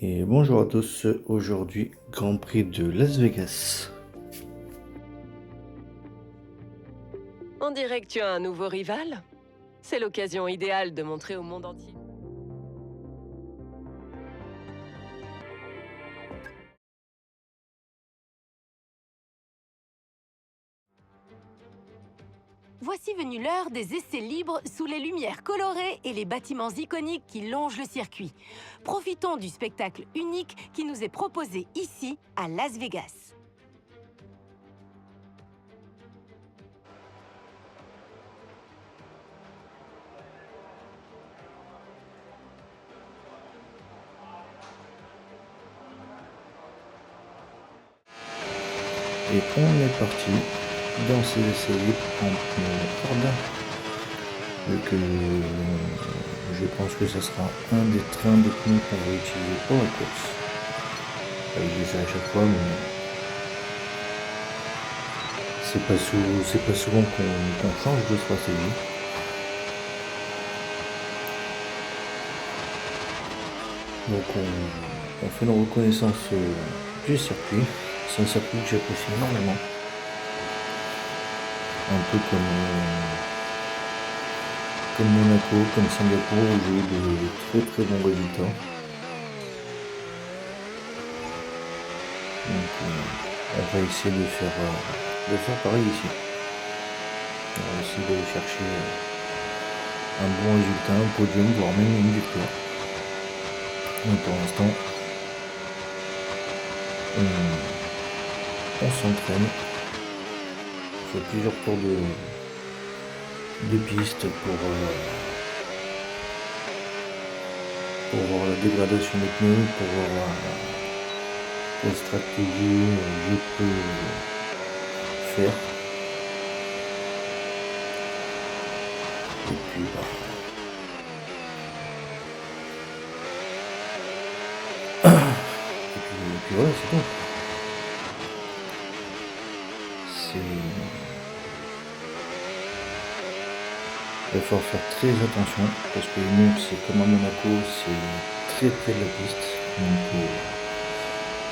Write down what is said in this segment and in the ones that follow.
Et bonjour à tous, aujourd'hui Grand Prix de Las Vegas. On dirait que tu as un nouveau rival. C'est l'occasion idéale de montrer au monde entier. Voici venue l'heure des essais libres sous les lumières colorées et les bâtiments iconiques qui longent le circuit. Profitons du spectacle unique qui nous est proposé ici, à Las Vegas. Et on est parti dans ces essais libres en pneus Ford. Donc je pense que ça sera un des trains de pneus qu'on va utiliser pour la course. Il dit ça à chaque fois, mais c'est pas souvent qu'on change de stratégie. Donc on fait une reconnaissance du circuit. C'est un circuit que j'apprécie énormément. Un peu comme Monaco, comme Singapour, où j'ai eu de très bons résultats. Donc on va essayer de faire pareil ici. On va essayer d'aller chercher un bon résultat, un podium, voire même une victoire. Donc pour l'instant, on s'entraîne. On fait plusieurs tours de piste pour voir la dégradation des pneus, pour voir quelle stratégie je peux faire. Et puis voilà, c'est tout. Il va falloir faire très attention parce que les murs, c'est comme à Monaco, c'est très près de la piste. Donc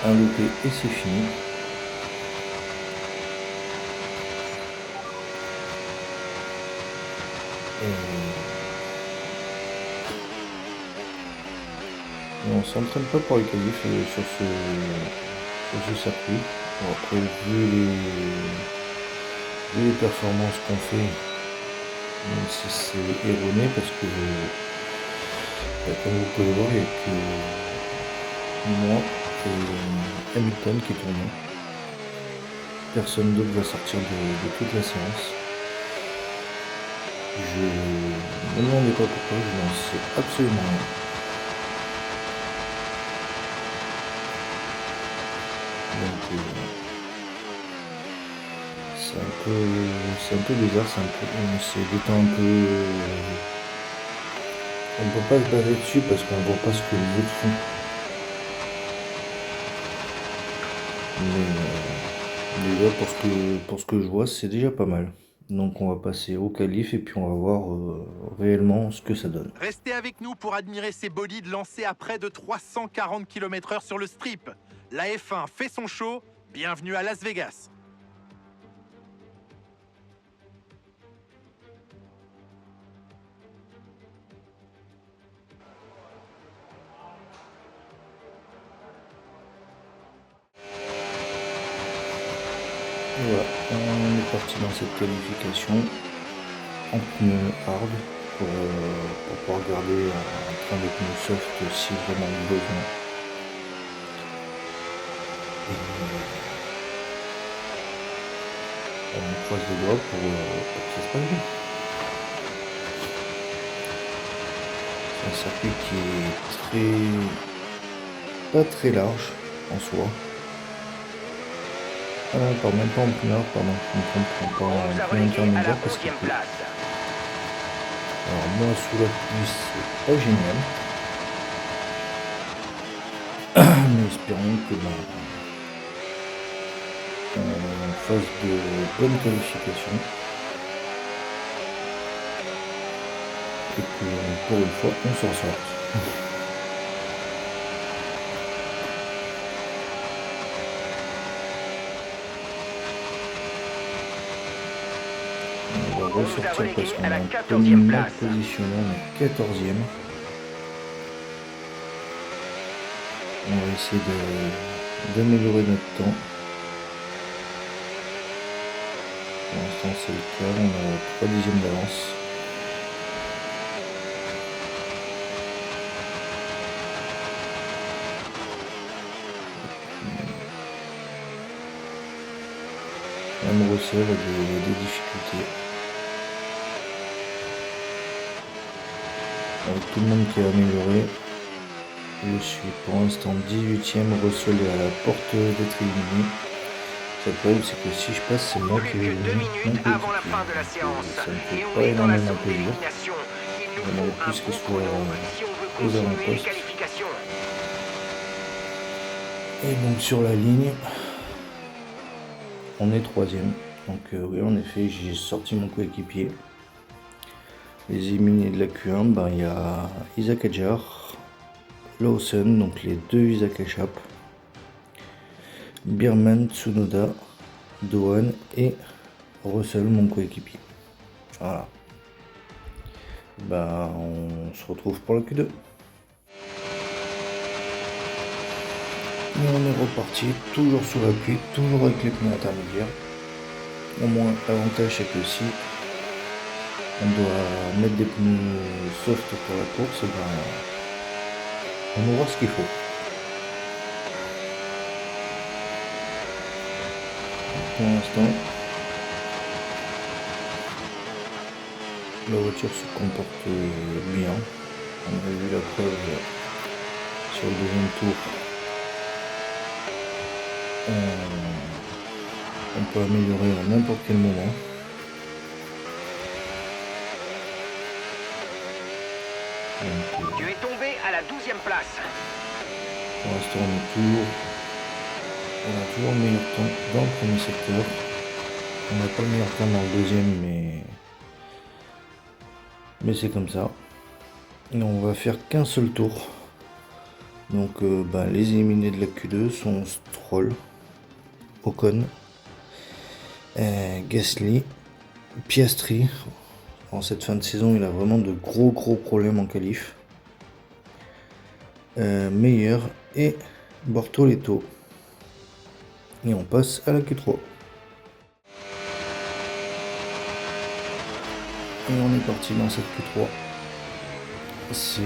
un loupé et c'est fini. Et on s'entraîne pas pour les qualifs sur ce circuit. Bon, après, vu les performances qu'on fait, même si c'est erroné parce que comme vous pouvez voir, il n'y a que moi et Hamilton qui tournent. Personne d'autre va sortir de toute la séance. Je me demandais pas pourquoi, je n'en sais absolument rien. Donc c'est un peu bizarre, c'est des temps un peu. On ne peut pas se baser dessus parce qu'on ne voit pas ce que les autres font. Mais déjà pour ce que je vois, c'est déjà pas mal. Donc on va passer au qualif et puis on va voir réellement ce que ça donne. Restez avec nous pour admirer ces bolides lancés à près de 340 km/h sur le strip. La F1 fait son show, bienvenue à Las Vegas. Voilà, on est parti dans cette qualification en pneus hard pour pouvoir garder un train de pneus soft si vraiment besoin. Et on croise les doigts pour que ça se passe bien. C'est un circuit qui est pas très large en soi. Ah non, on part même pas en pneu, pardon, je me trompe, on part en pneu intermédiaire parce qu'il pleut. Alors moi sous la pluie c'est pas génial. Mais espérons que on fasse de bonnes qualifications. Et que pour une fois on s'en sorte. ressortir parce qu'on a un peu mal positionné, on est 14e. On va essayer d'améliorer notre temps. Pour l'instant c'est le cas, on a 3 dixièmes d'avance. Même Russell a des difficultés. Avec tout le monde qui a amélioré, je suis pour l'instant 18ème, Russell est à la porte d'être éliminé. Le problème c'est que si je passe, c'est moi qui vais éliminer mon coéquipier. Ça me fait pas énormément plaisir. J'aimerais plus qu'il soit aux avant-postes. Et donc sur la ligne, on est 3ème. Donc oui, en effet, j'ai sorti mon coéquipier. Les éliminés de la Q1, ben, il y a Isaac Adjar, Lawson, donc les deux Isaac Echap, Birman, Tsunoda, Dohan et Russell, mon coéquipier. Voilà. Ben, on se retrouve pour la Q2. Et on est reparti, toujours sous la pluie, toujours avec les pneus intermédiaires. Au moins, l'avantage c'est que si on doit mettre des pneus soft pour la course, ben, on aura ce qu'il faut. Pour l'instant, la voiture se comporte bien. On a vu la preuve sur le deuxième tour. On peut améliorer à n'importe quel moment. Donc, tu es tombé à la 12e place. Pour l'instant, on a toujours le meilleur temps dans le premier secteur. On n'a pas le meilleur temps dans le deuxième, mais c'est comme ça. Et on va faire qu'un seul tour. Donc les éliminés de la Q2 sont Stroll, Ocon, Gasly, Piastri. En cette fin de saison, il a vraiment de gros problèmes en qualif. Meilleur et Bortoleto. Et on passe à la Q3. Et on est parti dans cette Q3. C'est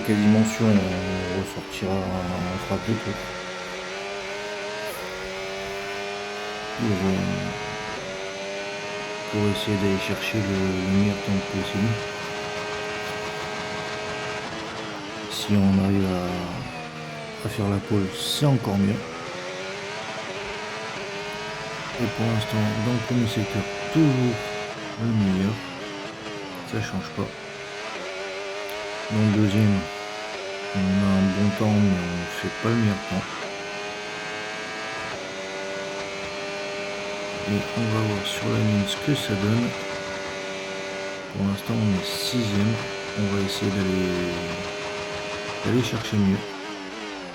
quasiment sûr, on ressortira, on fera plus tôt. Pour essayer d'aller chercher le meilleur temps possible. Si on arrive à faire la pole, c'est encore mieux. Et pour l'instant, dans le premier secteur, toujours le meilleur. Ça change pas. Dans le deuxième, on a un bon temps, mais on ne fait pas le meilleur temps. Et on va voir sur la ligne ce que ça donne. Pour l'instant, on est 6ème. On va essayer d'aller chercher mieux.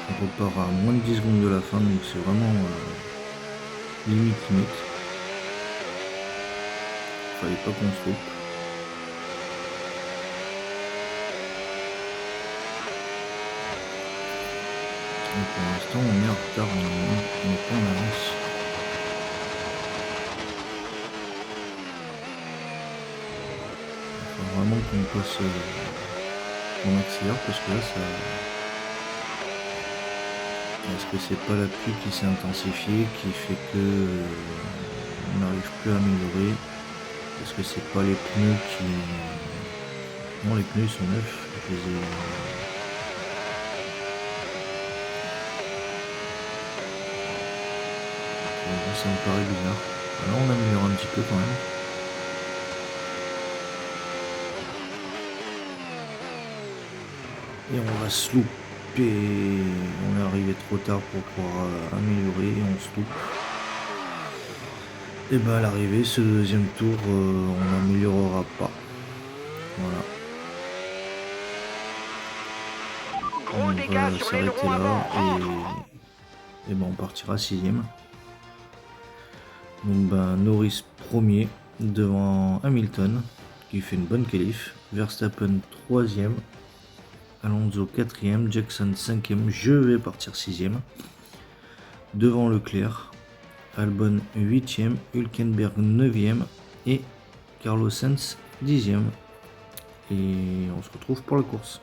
On repart à moins de 10 secondes de la fin, donc c'est vraiment limite. Fallait pas qu'on se trompe. Et pour l'instant, on est en retard, on n'est pas en avance. Il faut vraiment qu'on passe, qu'on accélère parce que là, ça. Est-ce que c'est pas la pluie qui s'est intensifiée qui fait que on n'arrive plus à améliorer? Est-ce que c'est pas les pneus qui. Non, les pneus ils sont neufs. Je les ai. Ça me paraît bizarre. Alors on améliore un petit peu quand même. Et on va se louper. On est arrivé trop tard pour pouvoir améliorer. On se loupe. Et à l'arrivée, ce deuxième tour, on n'améliorera pas. Voilà. Gros On dégâts va sur s'arrêter l'aileron là avant. et on partira 6ème. Donc Norris premier devant Hamilton qui fait une bonne qualif, Verstappen 3ème, Alonso 4ème, Jackson 5ème, je vais partir 6ème, devant Leclerc, Albon 8ème, Hülkenberg 9ème et Carlos Sainz 10ème. Et on se retrouve pour la course.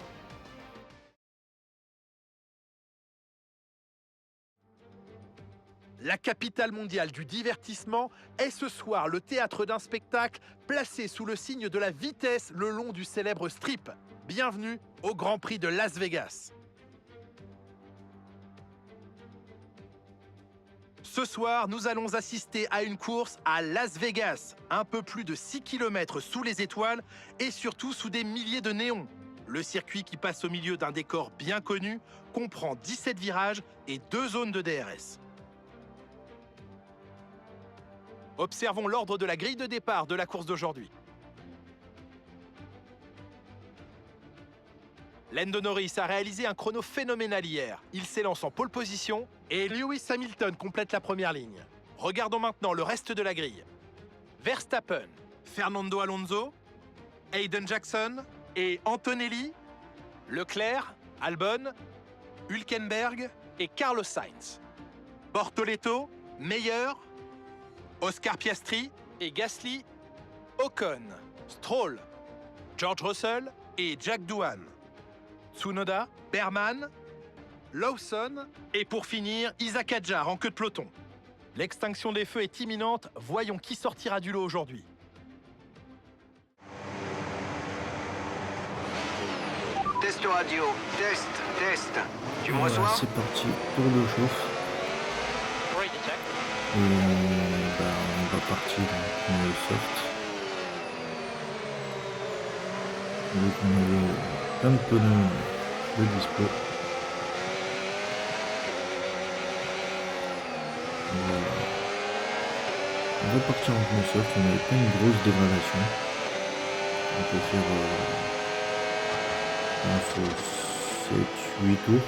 La capitale mondiale du divertissement est ce soir le théâtre d'un spectacle placé sous le signe de la vitesse le long du célèbre strip. Bienvenue au Grand Prix de Las Vegas. Ce soir, nous allons assister à une course à Las Vegas, un peu plus de 6 km sous les étoiles et surtout sous des milliers de néons. Le circuit qui passe au milieu d'un décor bien connu comprend 17 virages et 2 zones de DRS. Observons l'ordre de la grille de départ de la course d'aujourd'hui. Lando Norris a réalisé un chrono phénoménal hier. Il s'élance en pole position et Lewis Hamilton complète la première ligne. Regardons maintenant le reste de la grille. Verstappen, Fernando Alonso, Hayden Jackson et Antonelli, Leclerc, Albon, Hülkenberg et Carlos Sainz. Bortoleto, Meyer, Oscar Piastri et Gasly, Ocon, Stroll, George Russell et Jack Doohan, Tsunoda, Berman, Lawson et pour finir Isaac Hadjar en queue de peloton. L'extinction des feux est imminente, voyons qui sortira du lot aujourd'hui. Test radio, test. Tu me Voilà, reçois? c'est parti, tour de chauffe. Et on va partir dans le soft. Donc on avait plein de pneus de dispo. On va partir en pneu soft, on avait plein de grosses dégradations. On peut faire 7, 8 tours.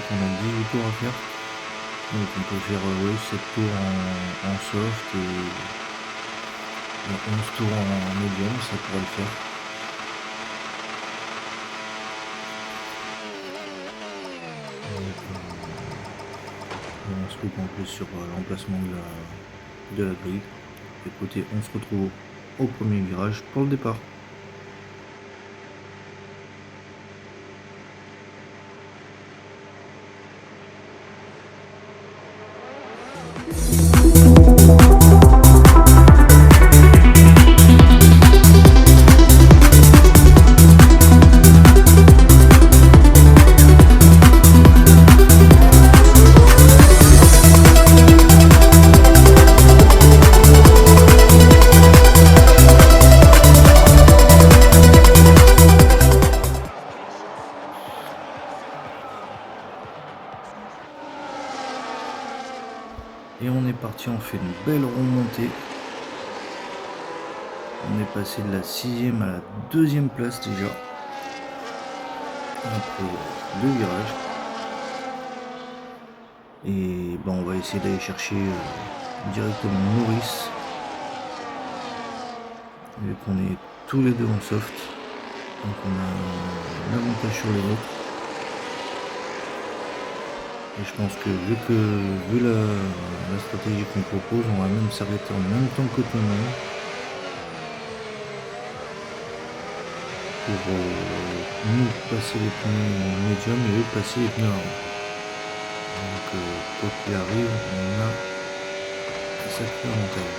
On a 18 tours à faire, donc on peut faire 7 tours en soft et 11 tours en médium, ça pourrait le faire. On se coupe en plus sur l'emplacement de la grille. Écoutez, on se retrouve au premier virage pour le départ. Et on est parti, on fait une belle remontée. On est passé de la 6ème à la 2ème place déjà. Après 2 virages. Et on va essayer d'aller chercher directement Norris. Vu qu'on est tous les deux en soft. Donc on a un avantage sur les autres. Et je pense que vu la stratégie qu'on propose, on va même s'arrêter en même temps que tout le monde pour nous passer les pneus médium et eux passer les pneus avant. Donc quoi qu'il arrive, on a un sacré avantage.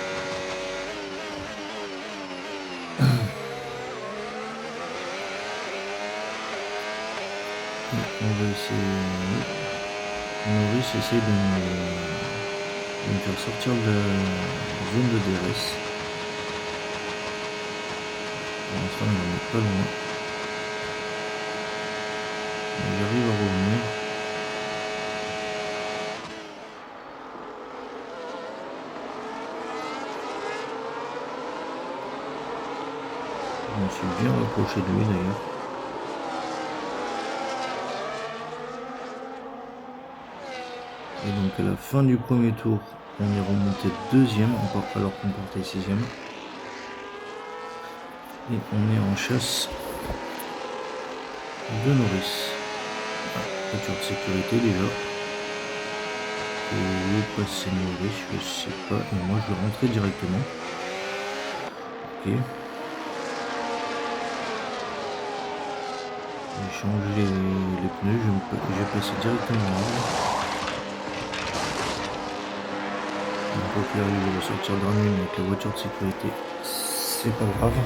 On va essayer. Norris essaie de me faire sortir de la zone de DRS. Pour l'instant, il n'en est pas loin. Il arrive à revenir. Je me suis bien rapproché de lui d'ailleurs. qu'à la fin du premier tour, on est remonté deuxième, alors qu'on partait sixième. Et on est en chasse de Norris. Voiture de sécurité déjà. Et passer Norris, je sais pas. Et moi je vais rentrer directement. Ok. J'ai changé les pneus, je vais passer directement là. Donc au pire, il va sortir dernier, mais avec la voiture de sécurité, c'est pas grave.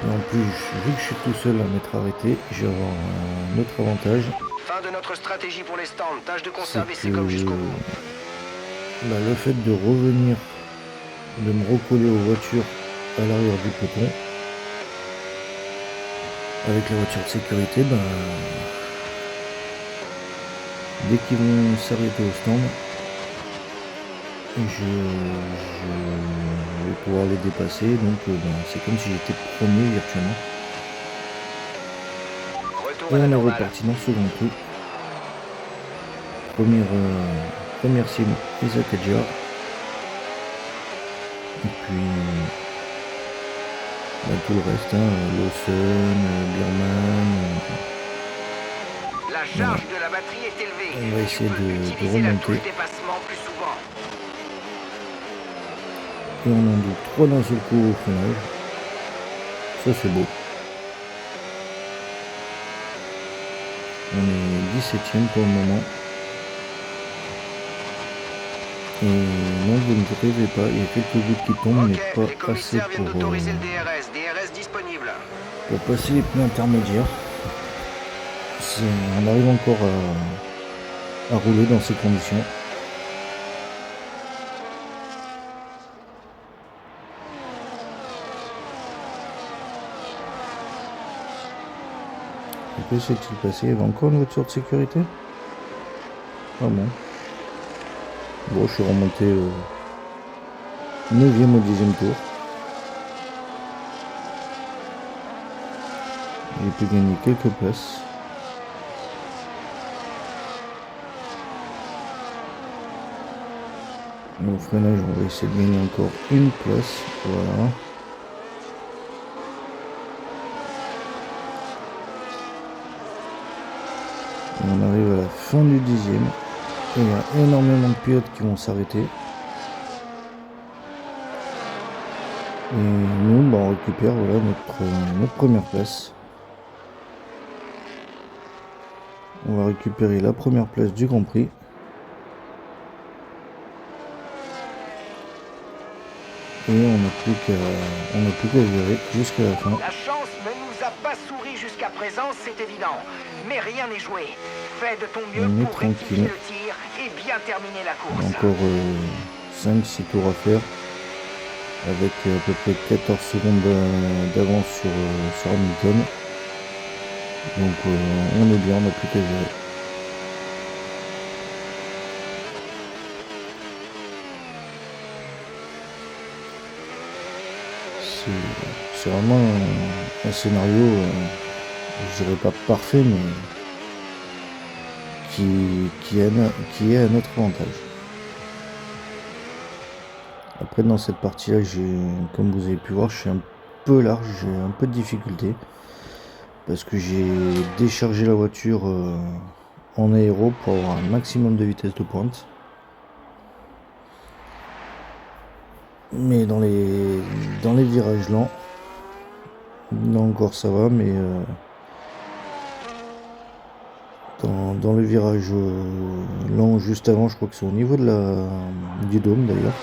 Et en plus, vu que je suis tout seul à m'être arrêté, je vais avoir un autre avantage. Fin de notre stratégie pour les stands. Tâche de conserver C'est ces coques jusqu'au bout. le fait de revenir, de me recoller aux voitures à l'arrière du peloton, avec la voiture de sécurité, dès qu'ils vont s'arrêter au stand, je vais pouvoir les dépasser, donc c'est comme si j'étais premier virtuellement. Retour Et à la on est normale. reparti dans le second coup. Première cible, Isaac Adjar. Et puis tout le reste, Lawson, Bierman. La charge de la batterie est élevée. On va essayer Tu peux de utiliser la remonter. touche dépassement plus souvent. Et on en double 3 d'un seul coup au freinage. Ça c'est beau. On est 17ème pour le moment. Et non, vous ne rêvez pas, il y a quelques gouttes qui tombent, mais Ok, les pas assez commissaires viennent pour d'autoriser le DRS. DRS disponible. passer les pneus intermédiaires. On arrive encore à rouler dans ces conditions. Que s'est-il passé? Il y avait encore une voiture de sécurité? Ah bon. Bon, je suis remonté 9ème au 10e tour. J'ai pu gagner quelques places. Au freinage, on va essayer de gagner encore une place. Voilà. Et on arrive à la fin du 10e. Et il y a énormément de pilotes qui vont s'arrêter. Et nous, on récupère voilà, notre première place. On va récupérer la première place du Grand Prix. Et on n'a plus qu'à gérer jusqu'à la fin. La chance ne nous a pas souri jusqu'à présent, c'est évident. Mais rien n'est joué. Fais de ton mieux On est pour rectifier tranquille. le tir et bien terminer la course. Encore 5-6 tours à faire. Avec à peu près 14 secondes d'avance sur Hamilton. Donc on est bien, on n'a plus qu'à gérer. C'est vraiment un scénario, je dirais pas parfait, mais qui est à notre avantage. Après, dans cette partie-là, comme vous avez pu voir, je suis un peu large, j'ai un peu de difficulté. Parce que j'ai déchargé la voiture en aéro pour avoir un maximum de vitesse de pointe. Mais dans les virages lents, là encore ça va, mais dans le virage lent juste avant, je crois que c'est au niveau du dôme d'ailleurs,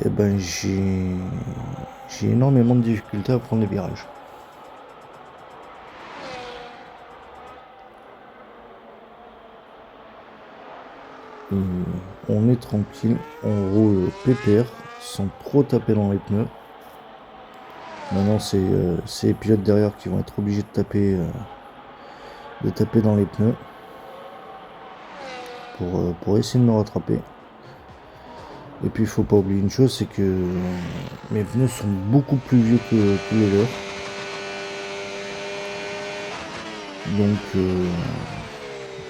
et ben j'ai énormément de difficultés à prendre les virages. Et on est tranquille, on roule pépère sans trop taper dans les pneus. Maintenant c'est les pilotes derrière qui vont être obligés de taper dans les pneus pour essayer de me rattraper. Et puis il faut pas oublier une chose, c'est que mes pneus sont beaucoup plus vieux que les leurs. Donc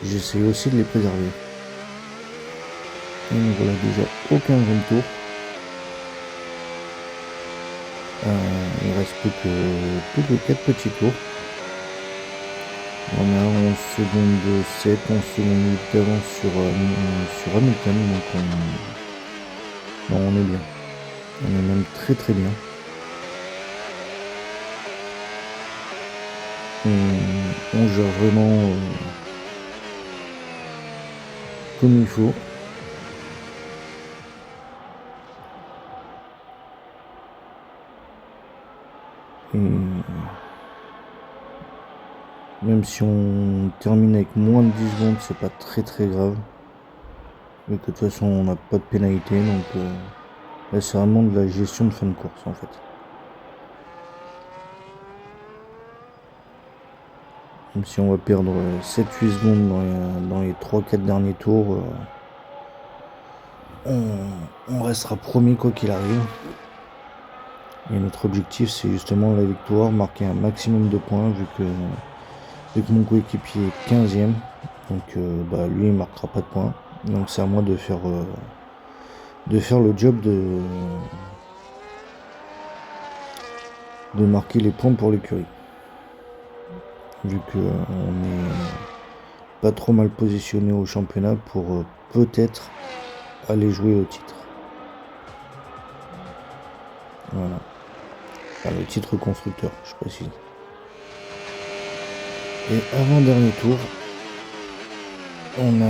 j'essaie aussi de les préserver. Et nous voilà déjà au 15e tour. Il reste plus que 4 petits tours. On a 11 secondes 7, 11 secondes 8 d'avance sur Hamilton, donc on est bien. On est même très très bien. On gère vraiment comme il faut. Et même si on termine avec moins de 10 secondes, c'est pas très très grave. Mais que de toute façon on n'a pas de pénalité, donc là c'est vraiment de la gestion de fin de course en fait. Même si on va perdre 7-8 secondes dans les 3-4 derniers tours, on restera premier quoi qu'il arrive. Et notre objectif c'est justement la victoire, marquer un maximum de points vu que mon coéquipier est 15e. Donc lui il marquera pas de points. Donc c'est à moi de faire le job de marquer les points pour l'écurie. Vu qu'on est pas trop mal positionné au championnat pour peut-être aller jouer au titre. Voilà. Enfin, le titre constructeur, je précise. Et avant-dernier tour, on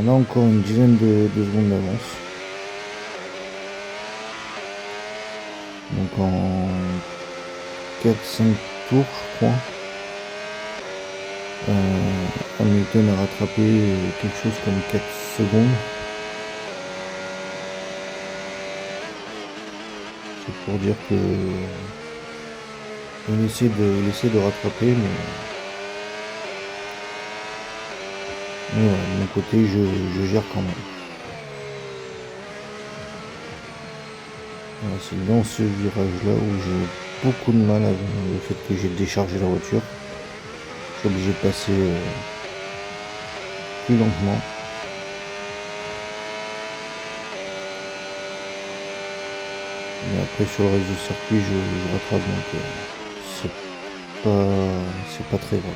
a encore une dizaine de secondes d'avance. Donc en 4-5 tours, je crois. Hamilton a rattrapé quelque chose comme 4 secondes. C'est pour dire que il essaie de rattraper, mais voilà, de mon côté je gère quand même. Voilà, c'est dans ce virage là où j'ai beaucoup de mal avec le fait que j'ai déchargé la voiture. Je suis obligé de passer plus lentement. Et après sur le reste du circuit je rattrape, donc c'est pas très grave.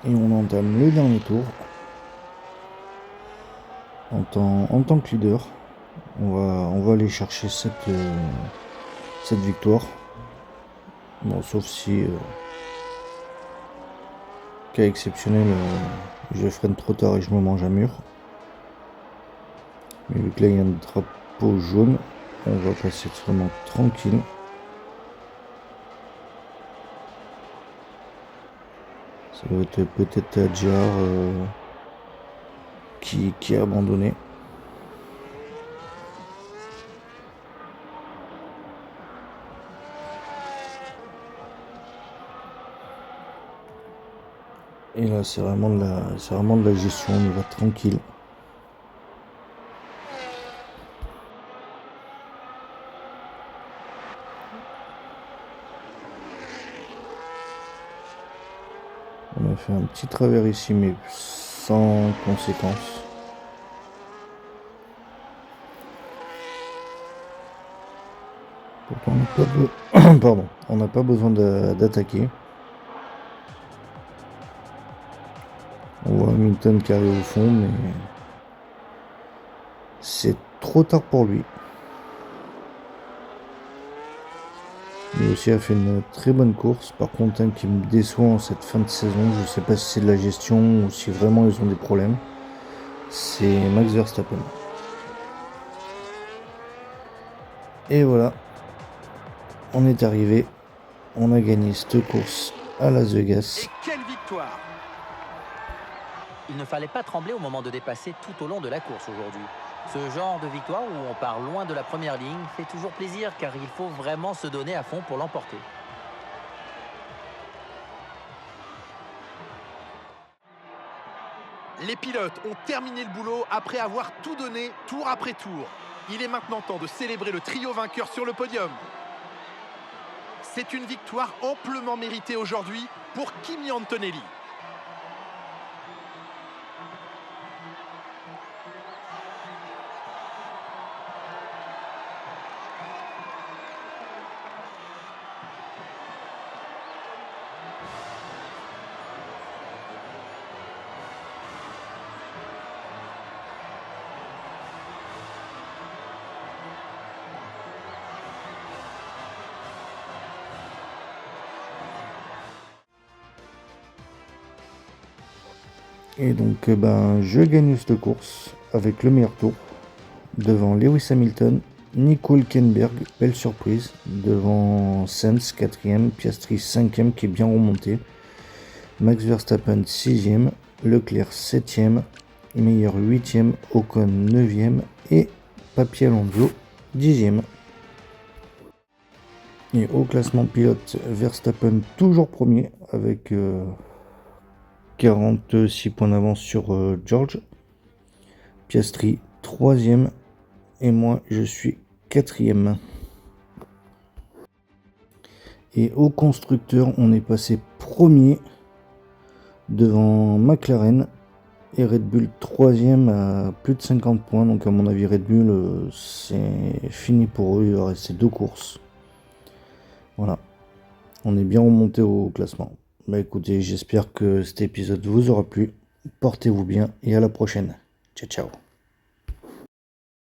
Et on entame le dernier tour. En tant que leader, on va aller chercher cette victoire. Bon, sauf si cas exceptionnel, je freine trop tard et je me mange un mur. Mais vu que là il y a un drapeau jaune, on va passer vraiment tranquille. Ça doit être peut-être Tadjar qui a abandonné. Et là c'est vraiment de la gestion, on y va tranquille. On a fait un petit travers ici mais sans conséquence. Pourtant on n'a pas besoin d'attaquer. On voit Hamilton qui arrive au fond, mais c'est trop tard pour lui. Lui aussi a fait une très bonne course. Par contre, un qui me déçoit en cette fin de saison, je ne sais pas si c'est de la gestion ou si vraiment ils ont des problèmes, c'est Max Verstappen. Et voilà, on est arrivé. On a gagné cette course à Las Vegas. Et quelle victoire! Il ne fallait pas trembler au moment de dépasser tout au long de la course aujourd'hui. Ce genre de victoire où on part loin de la première ligne fait toujours plaisir car il faut vraiment se donner à fond pour l'emporter. Les pilotes ont terminé le boulot après avoir tout donné tour après tour. Il est maintenant temps de célébrer le trio vainqueur sur le podium. C'est une victoire amplement méritée aujourd'hui pour Kimi Antonelli. Et donc je gagne cette course avec le meilleur tour devant Lewis Hamilton, Nico Hülkenberg, belle surprise, devant Sainz 4ème, Piastri 5ème qui est bien remonté, Max Verstappen 6ème, Leclerc 7ème, Meyer 8ème, Ocon 9ème et Papi Alonso 10ème. Et au classement pilote, Verstappen toujours premier avec 46 points d'avance sur George. Piastri 3ème et moi je suis 4ème. Et au constructeur, on est passé premier devant McLaren et Red Bull 3ème à plus de 50 points. Donc à mon avis Red Bull c'est fini pour eux, il va rester 2 courses. Voilà, on est bien remonté au classement. Bah écoutez, j'espère que cet épisode vous aura plu. Portez-vous bien et à la prochaine. Ciao ciao.